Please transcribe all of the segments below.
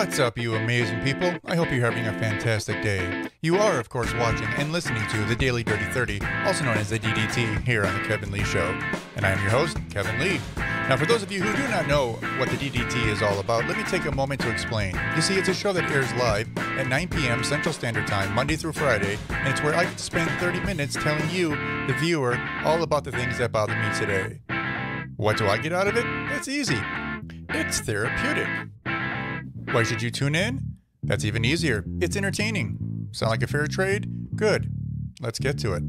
What's up, you amazing people? I hope you're having a fantastic day. You are, of course, watching and listening to the Daily Dirty 30, also known as the DDT, here on The Kevin Lee Show. And I am your host, Kevin Lee. Now, for those of you who do not know what the DDT is all about, let me take a moment to explain. You see, it's a show that airs live at 9 p.m. Central Standard Time, Monday through Friday, and it's where I get to spend 30 minutes telling you, the viewer, all about the things that bother me today. What do I get out of it? That's easy. It's therapeutic. Why should you tune in? That's even easier. It's entertaining. Sound like a fair trade? Good. Let's get to it.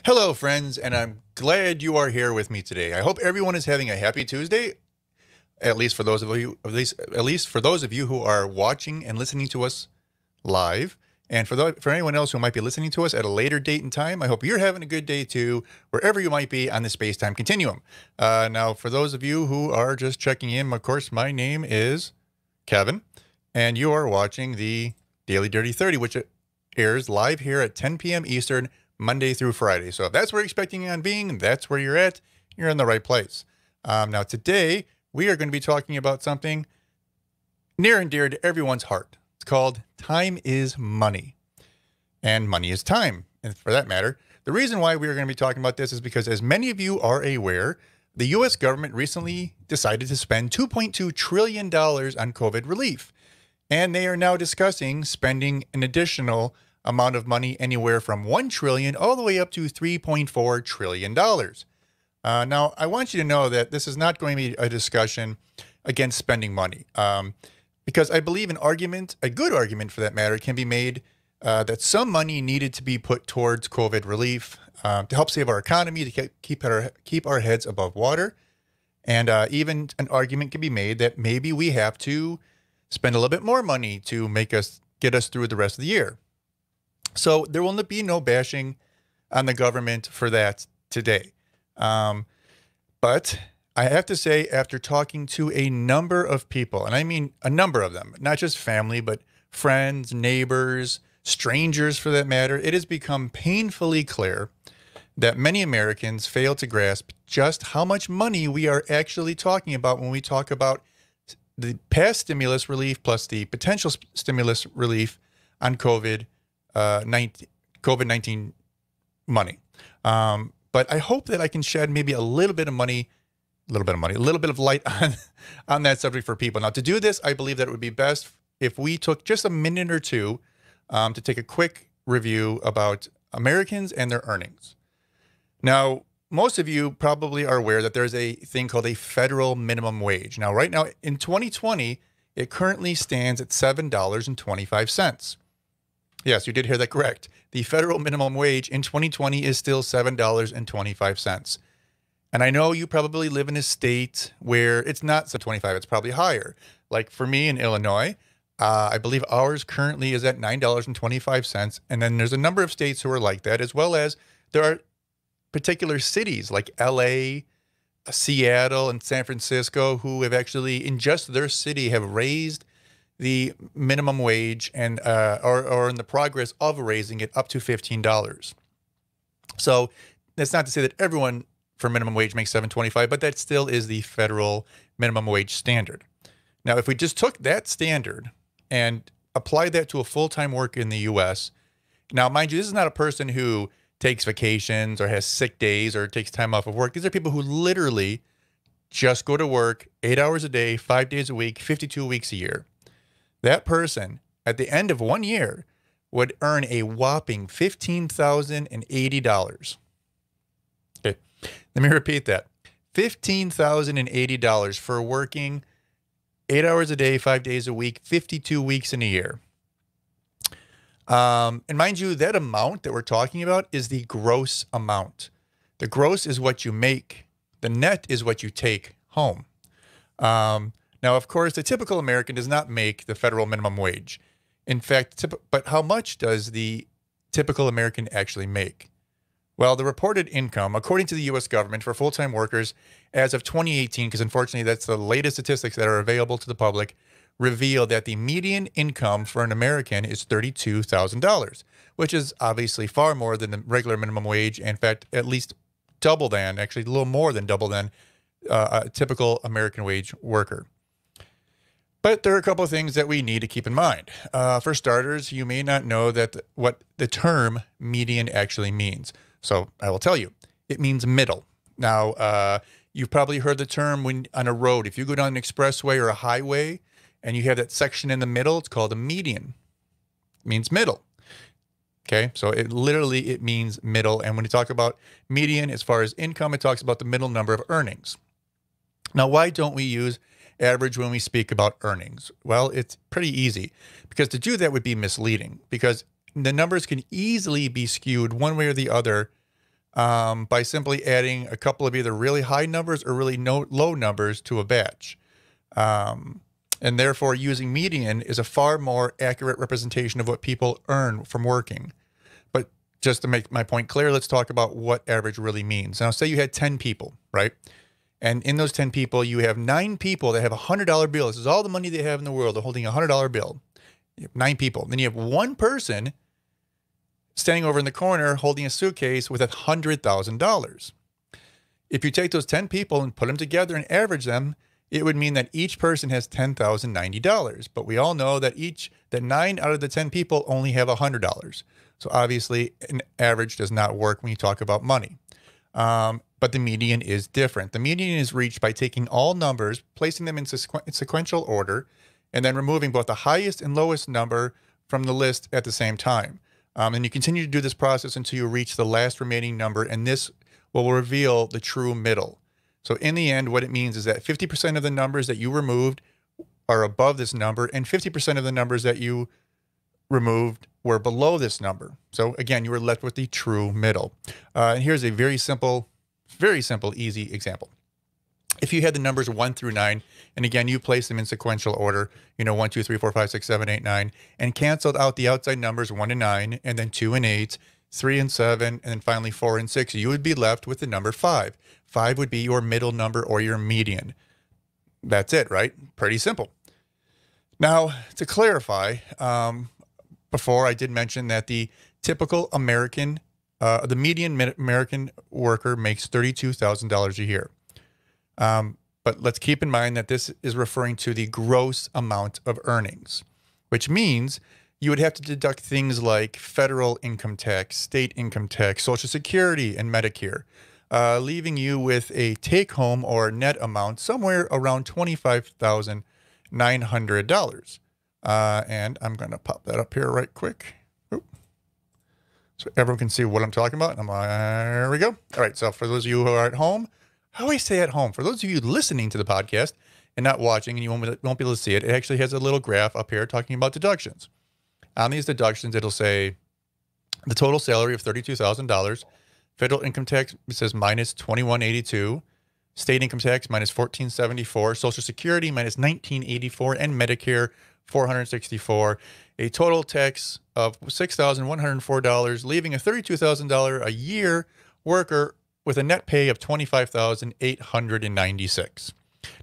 Hello, friends, and I'm glad you are here with me today. I hope everyone is having a happy Tuesday. At least for those of you who are watching and listening to us live. And for anyone else who might be listening to us at a later date and time, I hope you're having a good day too, wherever you might be on the space-time continuum. Now, for those of you who are just checking in, of course, my name is Kevin, and you are watching the Daily Dirty 30, which airs live here at 10 p.m. Eastern, Monday through Friday. So if that's where you're expecting on being, that's where you're at, you're in the right place. Now, today, we are going to be talking about something near and dear to everyone's heart. It's called Time is Money, and money is time. And for that matter, the reason why we are going to be talking about this is because, as many of you are aware, the U.S. government recently decided to spend $2.2 trillion on COVID relief. And they are now discussing spending an additional amount of money, anywhere from $1 trillion all the way up to $3.4 trillion. Now, I want you to know that this is not going to be a discussion against spending money. Because I believe a good argument for that matter, can be made that some money needed to be put towards COVID relief to help save our economy, to keep our heads above water. And even an argument can be made that maybe we have to spend a little bit more money to get us through the rest of the year. So there will be no bashing on the government for that today. But I have to say, after talking to a number of people, and I mean a number of them, not just family, but friends, neighbors, strangers for that matter, it has become painfully clear that many Americans fail to grasp just how much money we are actually talking about when we talk about the past stimulus relief plus the potential stimulus relief on COVID-19 money. But I hope that I can shed maybe a little bit of light on that subject for people. Now, to do this, I believe that it would be best if we took just a minute or two to take a quick review about Americans and their earnings. Now, most of you probably are aware that there's a thing called a federal minimum wage. Now, right now in 2020, it currently stands at $7.25. Yes, you did hear that correct. The federal minimum wage in 2020 is still $7.25. And I know you probably live in a state where it's not $7.25, it's probably higher. Like for me in Illinois, I believe ours currently is at $9.25. And then there's a number of states who are like that, as well as there are particular cities like LA, Seattle, and San Francisco who have actually, in just their city, have raised the minimum wage and or in the progress of raising it up to $15. So that's not to say that everyone for minimum wage makes $7.25, but that still is the federal minimum wage standard. Now, if we just took that standard and applied that to a full-time worker in the U.S., now, mind you, this is not a person who takes vacations or has sick days or takes time off of work. These are people who literally just go to work 8 hours a day, 5 days a week, 52 weeks a year. That person, at the end of 1 year, would earn a whopping $15,080. Okay, let me repeat that. $15,080 for working 8 hours a day, 5 days a week, 52 weeks in a year. And mind you, that amount that we're talking about is the gross amount. The gross is what you make. The net is what you take home. Now, of course, the typical American does not make the federal minimum wage. In fact, but how much does the typical American actually make? Well, the reported income, according to the U.S. government for full-time workers as of 2018, because unfortunately that's the latest statistics that are available to the public, reveal that the median income for an American is $32,000, which is obviously far more than the regular minimum wage. In fact, at least double than, actually a little more than double than a typical American wage worker. But there are a couple of things that we need to keep in mind. For starters, you may not know that what the term median actually means. So I will tell you, it means middle. Now, you've probably heard the term when on a road, if you go down an expressway or a highway and you have that section in the middle, it's called a median. It means middle. Okay, so it means middle. And when you talk about median, as far as income, it talks about the middle number of earnings. Now, why don't we use average when we speak about earnings? Well, it's pretty easy, because to do that would be misleading, because the numbers can easily be skewed one way or the other by simply adding a couple of either really high numbers or really low numbers to a batch. And therefore, using median is a far more accurate representation of what people earn from working. But just to make my point clear, let's talk about what average really means. Now, say you had 10 people, right? And in those 10 people, you have 9 people that have a $100 bill. This is all the money they have in the world. They're holding a $100 bill. You have 9 people. Then you have one person standing over in the corner holding a suitcase with $100,000. If you take those 10 people and put them together and average them, it would mean that each person has $10,090. But we all know that 9 out of the 10 people only have $100. So obviously, an average does not work when you talk about money. But the median is different. The median is reached by taking all numbers, placing them in sequential order, and then removing both the highest and lowest number from the list at the same time. And you continue to do this process until you reach the last remaining number, and this will reveal the true middle. So in the end, what it means is that 50% of the numbers that you removed are above this number, and 50% of the numbers that you removed were below this number. So again, you were left with the true middle. And here's a very simple, easy example. If you had the numbers 1 through 9, and again, you place them in sequential order, 1, 2, 3, 4, 5, 6, 7, 8, 9, and canceled out the outside numbers 1 and 9, and then 2 and 8, 3 and 7, and then finally 4 and 6, you would be left with the number 5. 5 would be your middle number or your median. That's it, right? Pretty simple. Now, to clarify, before I did mention that the typical American, the median American worker makes $32,000 a year. But let's keep in mind that this is referring to the gross amount of earnings, which means you would have to deduct things like federal income tax, state income tax, Social Security, and Medicare, leaving you with a take-home or net amount somewhere around $25,900. And I'm going to pop that up here right quick. Oop. So everyone can see what I'm talking about. There we go. All right. So for those of you who are at home, I always say at home. For those of you listening to the podcast and not watching, and you won't be able to see it, it actually has a little graph up here talking about deductions. On these deductions, it'll say the total salary of $32,000. Federal income tax, it says minus $2,182. State income tax minus $1,474. Social Security minus $1,984, and Medicare $464. A total tax of $6,104, leaving a $32,000 a year worker with a net pay of $25,896.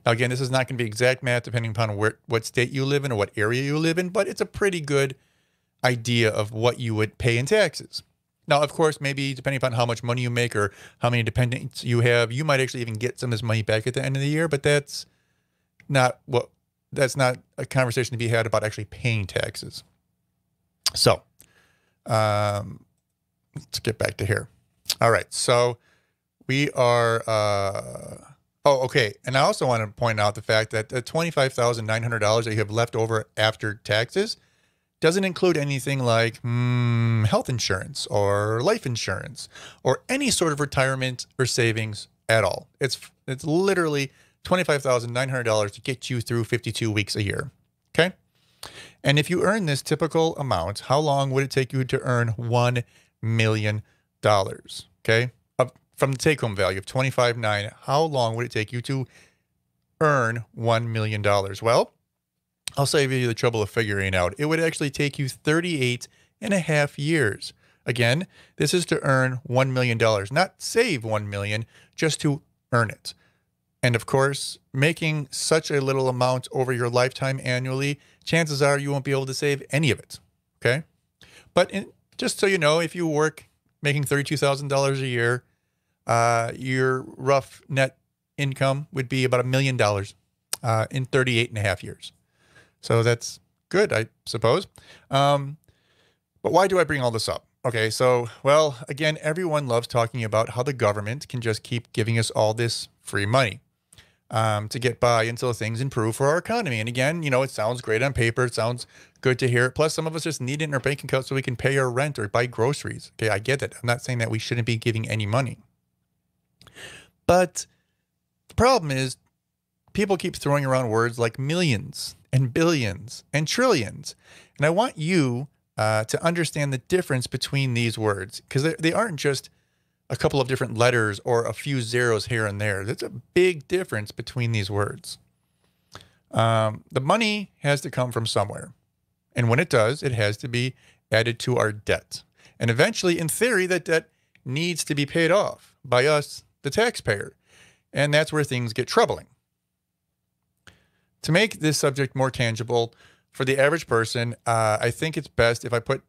Now, again, this is not going to be exact math depending upon what state you live in or what area you live in, but it's a pretty good idea of what you would pay in taxes. Now, of course, maybe depending upon how much money you make or how many dependents you have, you might actually even get some of this money back at the end of the year, but that's not a conversation to be had about actually paying taxes. So, let's get back to here. All right, so we are, okay. And I also want to point out the fact that the $25,900 that you have left over after taxes doesn't include anything like health insurance or life insurance or any sort of retirement or savings at all. It's literally $25,900 to get you through 52 weeks a year. Okay. And if you earn this typical amount, how long would it take you to earn $1 million? Okay. From the take-home value of $25,900, how long would it take you to earn $1 million? Well, I'll save you the trouble of figuring out. It would actually take you 38.5 years. Again, this is to earn $1 million, not save $1 million, just to earn it. And of course, making such a little amount over your lifetime annually, chances are you won't be able to save any of it. Okay. But just so you know, if you work making $32,000 a year, your rough net income would be about $1 million in 38 and a half years. So that's good, I suppose. But why do I bring all this up? Okay, so, well, again, everyone loves talking about how the government can just keep giving us all this free money to get by until things improve for our economy. And again, you know, it sounds great on paper. It sounds good to hear. Plus, some of us just need it in our bank account so we can pay our rent or buy groceries. Okay, I get it. I'm not saying that we shouldn't be giving any money. But the problem is people keep throwing around words like millions and billions and trillions. And I want you to understand the difference between these words, because they aren't just a couple of different letters or a few zeros here and there. There's a big difference between these words. The money has to come from somewhere. And when it does, it has to be added to our debt. And eventually, in theory, that debt needs to be paid off by us, the taxpayer. And that's where things get troubling. To make this subject more tangible for the average person, I think it's best if I put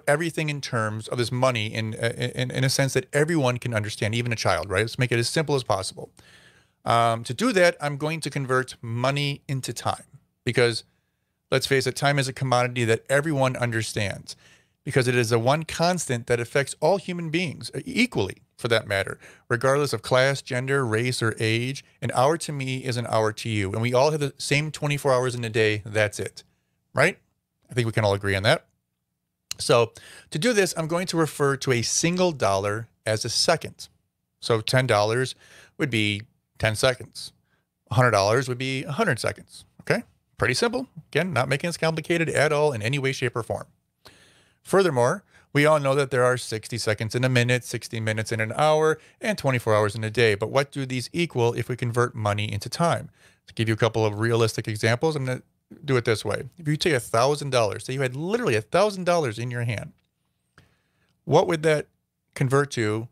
everything in terms of this money in a sense that everyone can understand, even a child, right? Let's make it as simple as possible. To do that, I'm going to convert money into time because, let's face it, time is a commodity that everyone understands because it is the one constant that affects all human beings equally, for that matter, regardless of class, gender, race, or age. An hour to me is an hour to you. And we all have the same 24 hours in a day. That's it, right? I think we can all agree on that. So to do this, I'm going to refer to a single dollar as a second. So $10 would be 10 seconds. $100 would be 100 seconds. Okay, pretty simple. Again, not making this complicated at all in any way, shape, or form. Furthermore, we all know that there are 60 seconds in a minute, 60 minutes in an hour, and 24 hours in a day. But what do these equal if we convert money into time? To give you a couple of realistic examples, I'm going to do it this way. If you take $1,000, say you had literally $1,000 in your hand, what would that convert to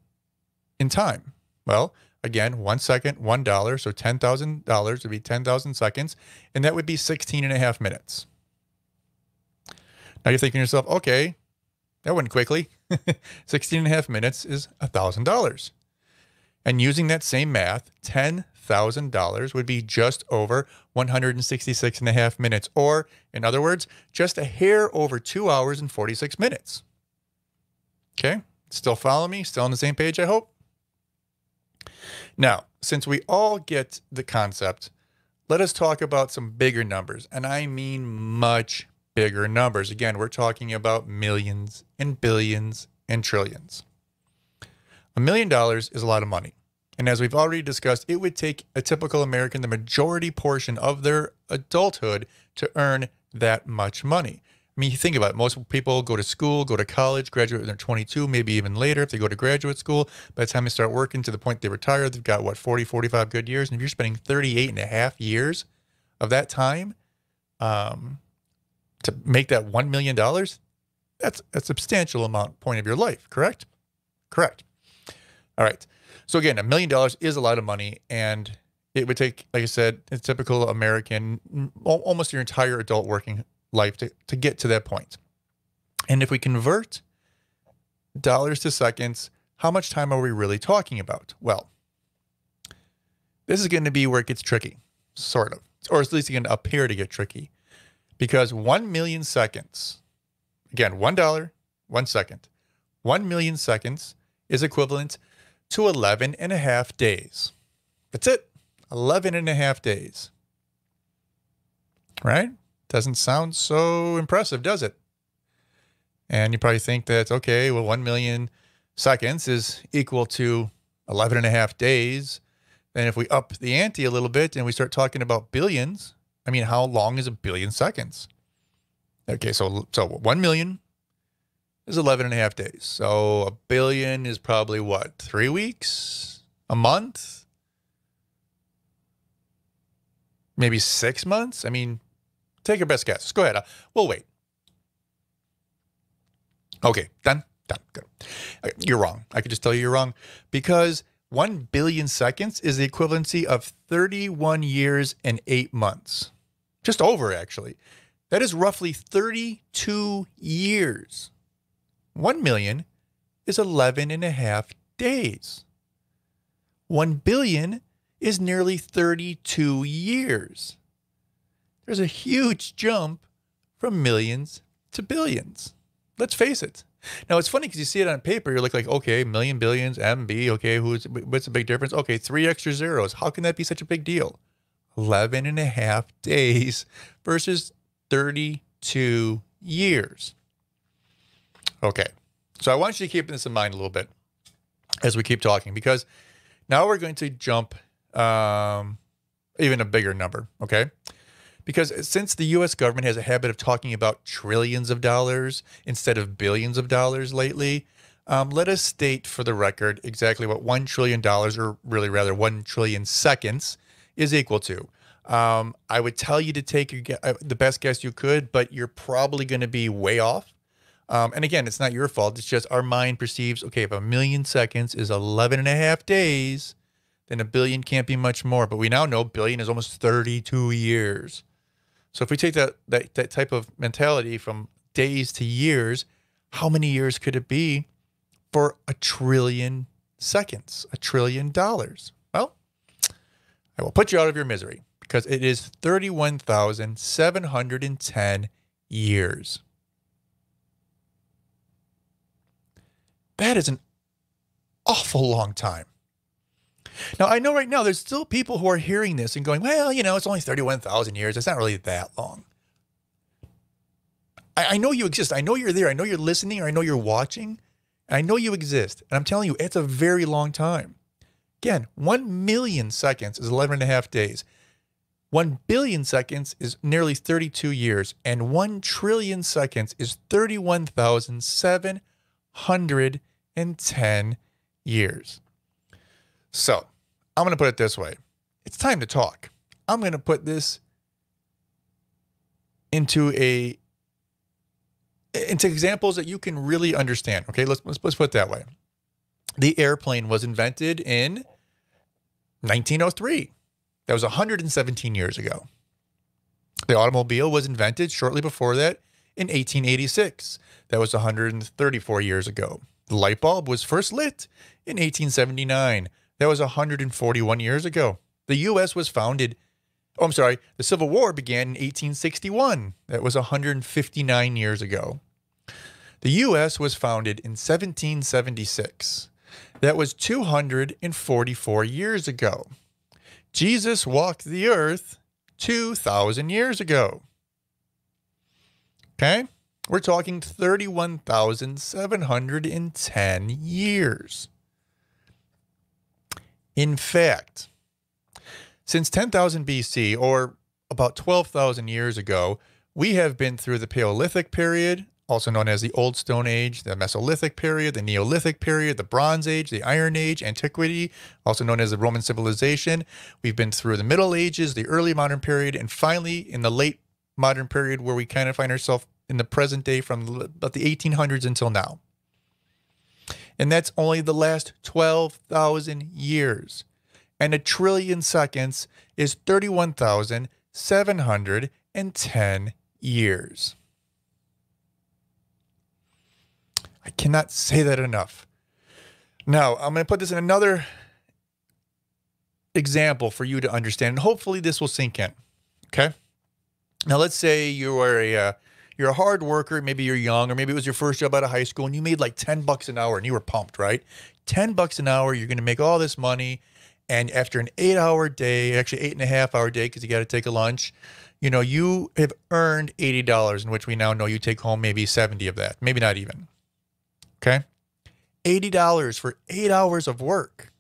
in time? Well, again, 1 second, $1, so $10,000 would be 10,000 seconds, and that would be 16 and a half minutes. Now you're thinking to yourself, okay, that went quickly. 16 and a half minutes is $1,000. And using that same math, $10,000 would be just over 166 and a half minutes, or in other words, just a hair over 2 hours and 46 minutes. Okay, still follow me? Still on the same page, I hope? Now, since we all get the concept, let us talk about some bigger numbers, and I mean much bigger numbers. Again, we're talking about millions and billions and trillions. $1 million is a lot of money. And as we've already discussed, it would take a typical American the majority portion of their adulthood to earn that much money. I mean, you think about it. Most people go to school, go to college, graduate when they're 22, maybe even later if they go to graduate school. By the time they start working to the point they retire, they've got, what, 40, 45 good years. And if you're spending 38 and a half years of that time to make that $1 million, that's a substantial point of your life, correct? Correct. All right. So again, $1 million is a lot of money, and it would take, like I said, a typical American, almost your entire adult working life to get to that point. And if we convert dollars to seconds, how much time are we really talking about? Well, this is going to be where it gets tricky, sort of, or at least it's going to appear to get tricky, because 1 million seconds, again, $1, 1 second, 1 million seconds is equivalent to 11 and a half days. That's it. 11 and a half days. Right? Doesn't sound so impressive, does it? And you probably think that, okay, well, 1 million seconds is equal to 11 and a half days. Then if we up the ante a little bit and we start talking about billions, I mean, how long is a billion seconds? Okay, so 1 million is 11 and a half days. So a billion is probably what, 3 weeks? A month? Maybe 6 months? I mean, take your best guess. Go ahead. We'll wait. Okay, done. Good. Okay, you're wrong. I could just tell you you're wrong, because 1 billion seconds is the equivalency of 31 years and 8 months. Just over, actually. That is roughly 32 years. 1 million is 11 and a half days. 1 billion is nearly 32 years. There's a huge jump from millions to billions. Let's face it. Now, it's funny because you see it on paper. You're like, okay, million, billions, MB. Okay, what's the big difference? Okay, 3 extra zeros. How can that be such a big deal? 11 and a half days versus 32 years. Okay, so I want you to keep this in mind a little bit as we keep talking, because now we're going to jump even a bigger number, okay? Because since the U.S. government has a habit of talking about trillions of dollars instead of billions of dollars lately, let us state for the record exactly what $1 trillion, or really rather 1 trillion seconds, is equal to. I would tell you to take the best guess you could, but you're probably going to be way off. And again, it's not your fault. It's just our mind perceives, okay, if 1 million seconds is 11 and a half days, then a billion can't be much more. But we now know billion is almost 32 years. So if we take that type of mentality from days to years, how many years could it be for 1 trillion seconds, $1 trillion? Well, I will put you out of your misery, because it is 31,710 years. That is an awful long time. Now, I know right now there's still people who are hearing this and going, well, it's only 31,000 years. It's not really that long. I know you exist. I know you're there. I know you're listening, or I know you're watching. I know you exist. And I'm telling you, it's a very long time. Again, 1 million seconds is 11 and a half days. 1 billion seconds is nearly 32 years. And 1 trillion seconds is 31,710 years. So I'm going to put it this way. It's time to talk. I'm going to put this into examples that you can really understand. Okay, let's put it that way. The airplane was invented in 1903. That was 117 years ago. The automobile was invented shortly before that in 1886. That was 134 years ago. The light bulb was first lit in 1879. That was 141 years ago. The U.S. was founded, the Civil War began in 1861. That was 159 years ago. The U.S. was founded in 1776. That was 244 years ago. Jesus walked the earth 2,000 years ago. Okay? We're talking 31,710 years. In fact, since 10,000 BC, or about 12,000 years ago, we have been through the Paleolithic period, also known as the Old Stone Age, the Mesolithic period, the Neolithic period, the Bronze Age, the Iron Age, Antiquity, also known as the Roman civilization. We've been through the Middle Ages, the early modern period, and finally in the late modern period, where we kind of find ourselves in the present day from about the 1800s until now. And that's only the last 12,000 years. And 1 trillion seconds is 31,710 years. I cannot say that enough. Now, I'm going to put this in another example for you to understand, and hopefully this will sink in. Okay? Now, let's say you are you're a hard worker, maybe you're young, or maybe it was your first job out of high school and you made like $10 an hour and you were pumped, right? $10 an hour, you're going to make all this money. And after an 8-hour day, actually 8.5-hour day, because you got to take a lunch, you have earned $80, in which we now know you take home maybe 70 of that, maybe not even. Okay? $80 for 8 hours of work.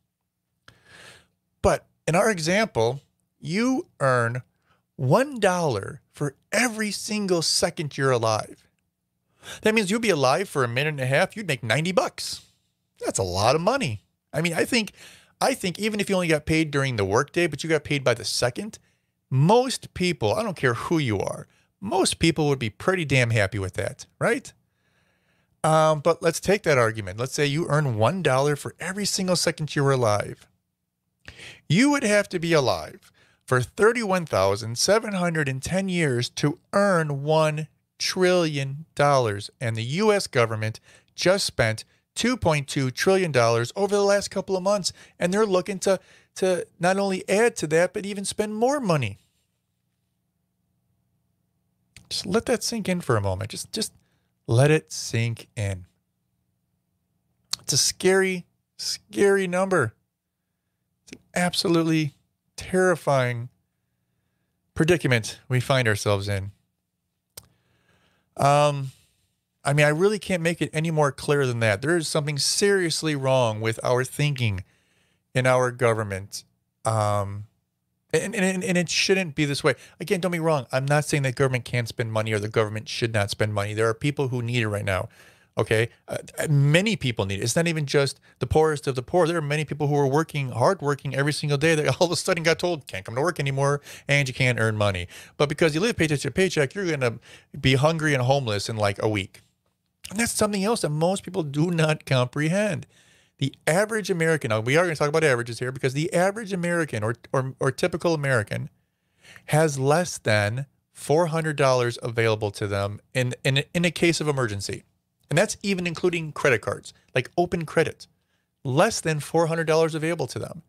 But in our example, you earn $1 for every single second you're alive. That means you'll be alive for a minute and a half, you'd make $90. That's a lot of money. I mean, I think even if you only got paid during the workday, but you got paid by the second, most people, I don't care who you are, most people would be pretty damn happy with that, right? But let's take that argument. Let's say you earn $1 for every single second you were alive. You would have to be alive for 31,710 years to earn $1 trillion. And the U.S. government just spent $2.2 trillion over the last couple of months. And they're looking to to not only add to that, but even spend more money. Just let that sink in for a moment. Just let it sink in. It's a scary, scary number. It's an absolutely terrifying predicament we find ourselves in. I mean, I really can't make it any more clear than that. There is something seriously wrong with our thinking in our government. And it shouldn't be this way. Again, don't be wrong. I'm not saying that government can't spend money or the government should not spend money. There are people who need it right now. Okay. Many people need it. It's not even just the poorest of the poor. There are many people who are hard working every single day that all of a sudden got told, can't come to work anymore and you can't earn money. But because you live paycheck to paycheck, you're going to be hungry and homeless in like a week. And that's something else that most people do not comprehend. The average American, now we are going to talk about averages here, because the average American or typical American has less than $400 available to them in a case of emergency. And that's even including credit cards, like open credit. Less than $400 available to them.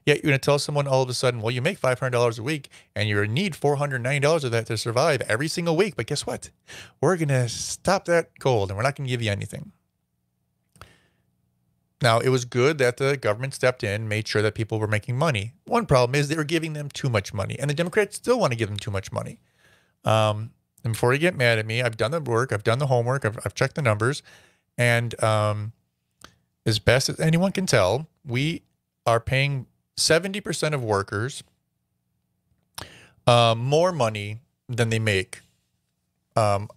Yet you're going to tell someone all of a sudden, well, you make $500 a week and you need $490 of that to survive every single week. But guess what? We're going to stop that cold and we're not going to give you anything. Now, it was good that the government stepped in, made sure that people were making money. One problem is they were giving them too much money, and the Democrats still want to give them too much money. And before you get mad at me, I've done the work, I've done the homework, I've checked the numbers, and as best as anyone can tell, we are paying 70% of workers more money than they make on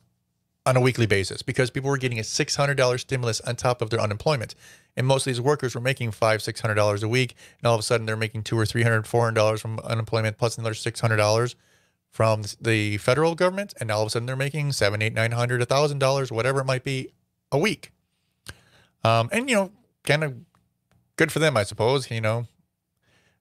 a weekly basis, because people were getting a $600 stimulus on top of their unemployment. And most of these workers were making $500-$600 a week. And all of a sudden they're making $200 or $300, $400 from unemployment, plus another $600 from the federal government. And all of a sudden they're making $700, $800, $900, $1,000, whatever it might be, a week. And, you know, kind of good for them, I suppose. You know,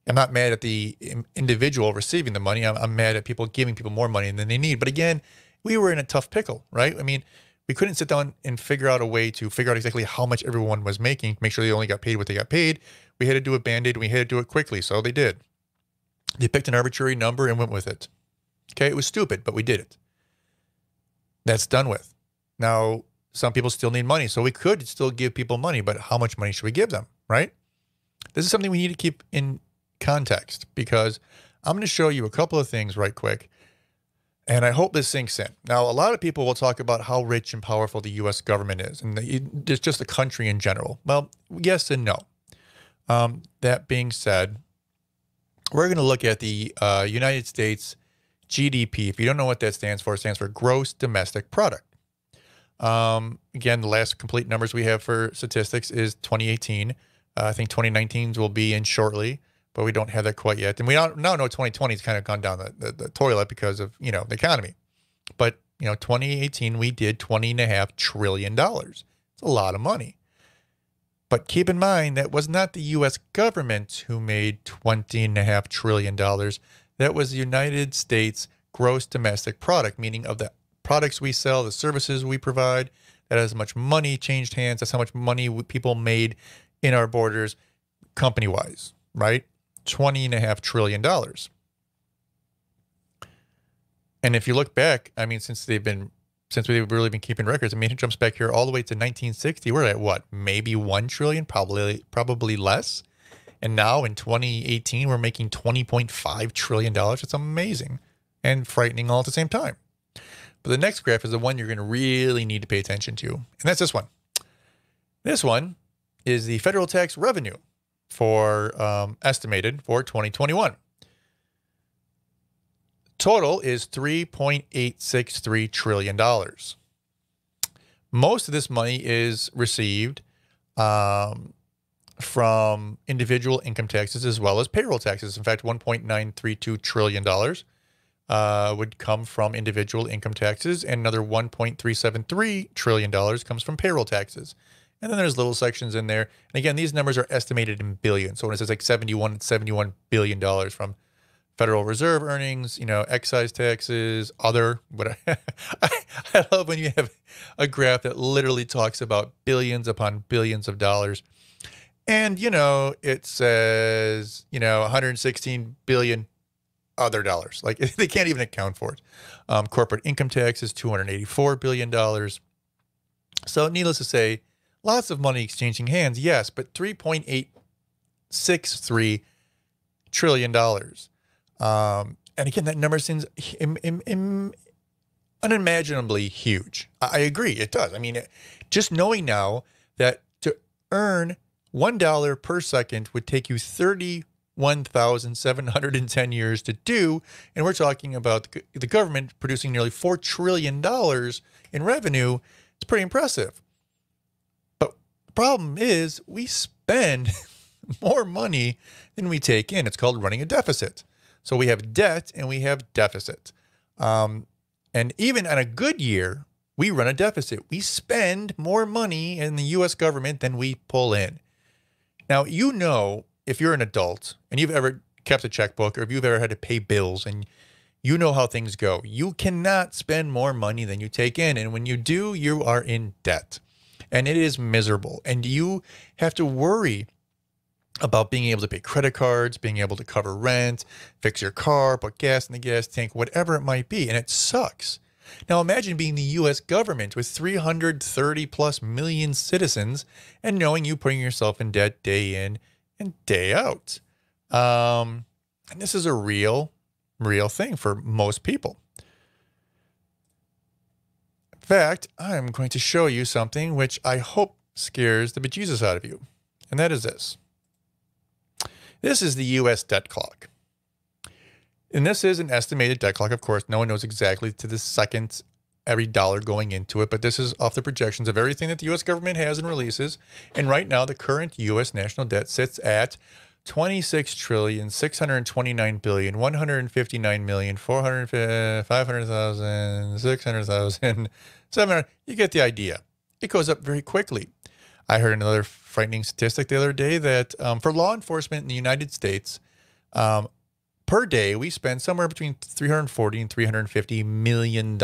I'm not mad at the individual receiving the money. I'm mad at people giving people more money than they need. But again, we were in a tough pickle, right? I mean, we couldn't sit down and figure out a way to figure out exactly how much everyone was making, make sure they only got paid what they got paid. We had to do a Band-Aid, and we had to do it quickly, so they did. They picked an arbitrary number and went with it. Okay, it was stupid, but we did it. That's done with. Now, some people still need money, so we could still give people money, but how much money should we give them, right? This is something we need to keep in context, because I'm going to show you a couple of things right quick. And I hope this sinks in. Now, a lot of people will talk about how rich and powerful the U.S. government is, and it's just the country in general. Well, yes and no. That being said, we're going to look at the United States GDP. If you don't know what that stands for, it stands for Gross Domestic Product. Again, the last complete numbers we have for statistics is 2018. I think 2019's will be in shortly, but we don't have that quite yet. And we now know 2020 has kind of gone down the toilet because of, you know, the economy. But, you know, 2018, we did $20.5 trillion. It's a lot of money. But keep in mind, that was not the U.S. government who made $20.5 trillion. That was the United States gross domestic product, meaning of the products we sell, the services we provide. That has much money changed hands. That's how much money people made in our borders company-wise, right? $20.5 trillion. And if you look back, I mean, since we've really been keeping records, I mean, it jumps back here all the way to 1960. We're at what? Maybe 1 trillion, probably less. And now in 2018, we're making $20.5 trillion. It's amazing and frightening all at the same time. But the next graph is the one you're going to really need to pay attention to. And that's this one. This one is the federal tax revenue for estimated for 2021. Total is $3.863 trillion. Most of this money is received from individual income taxes as well as payroll taxes. In fact, $1.932 trillion would come from individual income taxes, and another $1.373 trillion comes from payroll taxes. And then there's little sections in there. And again, these numbers are estimated in billions. So when it says like $71 billion from Federal Reserve earnings, you know, excise taxes, other, what I love when you have a graph that literally talks about billions upon billions of dollars. And, it says, 116 billion other dollars. Like they can't even account for it. Corporate income tax is $284 billion. So needless to say, lots of money exchanging hands, yes, but $3.863 trillion. And again, that number seems unimaginably huge. I agree, it does. I mean, just knowing now that to earn $1 per second would take you 31,710 years to do, and we're talking about the government producing nearly $4 trillion in revenue. It's pretty impressive. But the problem is we spend more money than we take in. It's called running a deficit. So we have debt and we have deficit. And even on a good year, we run a deficit. We spend more money in the U.S. government than we pull in. Now, if you're an adult and you've ever kept a checkbook or if you've ever had to pay bills and you know how things go, you cannot spend more money than you take in. And when you do, you are in debt. And it is miserable. And you have to worry about being able to pay credit cards, being able to cover rent, fix your car, put gas in the gas tank, whatever it might be. And it sucks. Now imagine being the U.S. government with 330 plus million citizens and knowing you putting yourself in debt day in and day out. And this is a real thing for most people. In fact, I'm going to show you something which I hope scares the bejesus out of you. And that is this. This is the U.S. debt clock. And this is an estimated debt clock. Of course, no one knows exactly to the second every dollar going into it, but this is off the projections of everything that the U.S. government has and releases. And right now, the current U.S. national debt sits at $26,629,159,400,500,000,600,000,700. You get the idea. It goes up very quickly. I heard another frightening statistic the other day that for law enforcement in the United States, per day, we spend somewhere between $340 and $350 million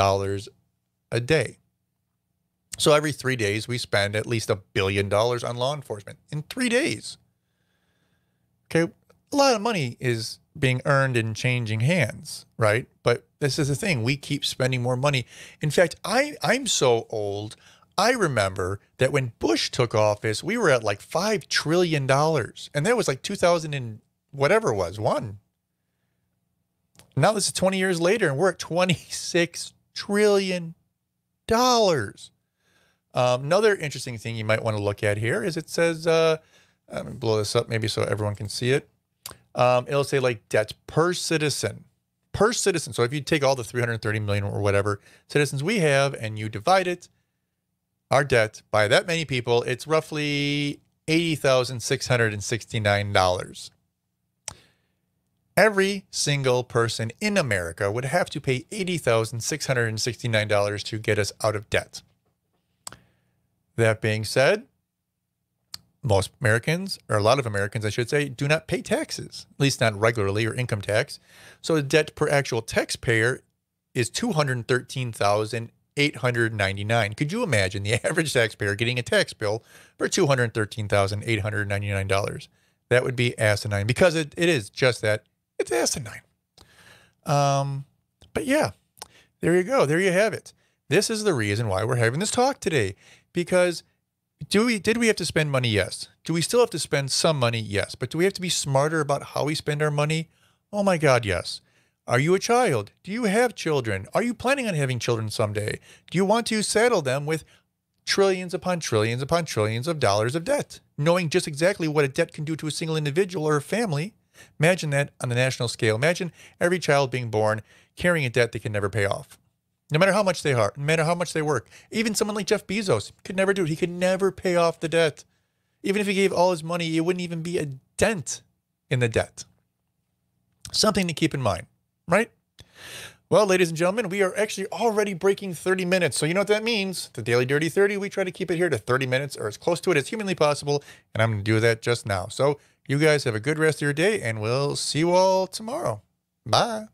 a day. So every 3 days, we spend at least $1 billion on law enforcement in 3 days. Okay, a lot of money is being earned and changing hands, right? But this is the thing. We keep spending more money. In fact, I'm so old, I remember that when Bush took office, we were at like $5 trillion. And that was like 2000 and whatever it was, one. Now this is 20 years later, and we're at $26 trillion. Another interesting thing you might want to look at here is it says, let me blow this up maybe so everyone can see it. It'll say like debt per citizen. Per citizen. So if you take all the 330 million or whatever citizens we have and you divide it, our debt by that many people, it's roughly $80,669. Every single person in America would have to pay $80,669 to get us out of debt. That being said, most Americans, or a lot of Americans, I should say, do not pay taxes, at least not regularly or income tax. So the debt per actual taxpayer is $213,899. Could you imagine the average taxpayer getting a tax bill for $213,899? That would be asinine because it is just that. It's asinine. But yeah, there you go. There you have it. This is the reason why we're having this talk today. Because did we have to spend money? Yes. Do we still have to spend some money? Yes. But do we have to be smarter about how we spend our money? Oh my God, yes. Are you a child? Do you have children? Are you planning on having children someday? Do you want to saddle them with trillions upon trillions upon trillions of dollars of debt, knowing just exactly what a debt can do to a single individual or a family? Imagine that on the national scale. Imagine every child being born carrying a debt they can never pay off. No matter how much they are, no matter how much they work. Even someone like Jeff Bezos could never do it. He could never pay off the debt. Even if he gave all his money, it wouldn't even be a dent in the debt. Something to keep in mind, right? Well, ladies and gentlemen, we are actually already breaking 30 minutes. So you know what that means. The Daily Dirty 30, we try to keep it here to 30 minutes or as close to it as humanly possible. And I'm going to do that just now. So you guys have a good rest of your day, and we'll see you all tomorrow. Bye.